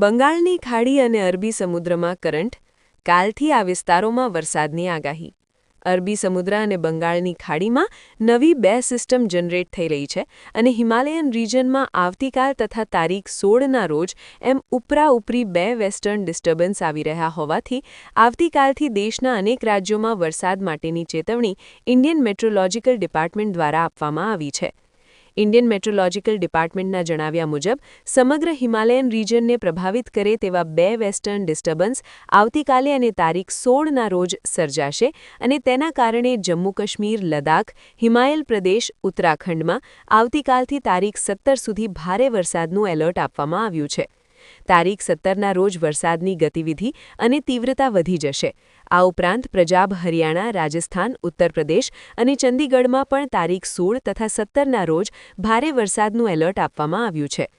બંગાળની ખાડી અને અરબી સમુદ્રમાં કરંટ, કાલથી આ વિસ્તારોમાં વરસાદની આગાહી. અરબી સમુદ્ર અને બંગાળની ખાડીમાં નવી 2 સિસ્ટમ જનરેટ થઈ રહી છે અને હિમાલયન રિજનમાં આવતીકાલ તથા તારીખ 16ના રોજ એમ ઉપરા-ઉપરી 2 વેસ્ટર્ન ડિસ્ટર્બન્સ આવી રહ્યા હોવાથી આવતીકાલથી દેશના અનેક રાજ્યોમાં વરસાદ માટેની ચેતવણી ઇન્ડિયન મેટ્રોલોજીકલ ડિપાર્ટમેન્ટ દ્વારા આપવામાં આવી છે. ઇન્ડિયન મેટ્રોલોજીકલ ડિપાર્ટમેન્ટના જણાવ્યા મુજબ સમગ્ર હિમાલયન રિજનને પ્રભાવિત કરે તેવા 2 વેસ્ટર્ન ડિસ્ટર્બન્સ આવતીકાલે અને તારીખ 16ના રોજ સર્જાશે અને તેના કારણે જમ્મુ કાશ્મીર, લદ્દાખ, હિમાચલ પ્રદેશ, ઉત્તરાખંડમાં આવતીકાલથી તારીખ 17 સુધી ભારે વરસાદનું એલર્ટ આપવામાં આવ્યું છે. તારીખ 17ના રોજ વરસાદની ગતિવિધિ અને તીવ્રતા વધી જશે. આ ઉપરાંત પંજાબ, હરિયાણા, રાજસ્થાન, ઉત્તર પ્રદેશ અને ચંદીગઢમાં પણ તારીખ 16 તથા 17ના રોજ ભારે વરસાદનું એલર્ટ આપવામાં આવ્યું છે.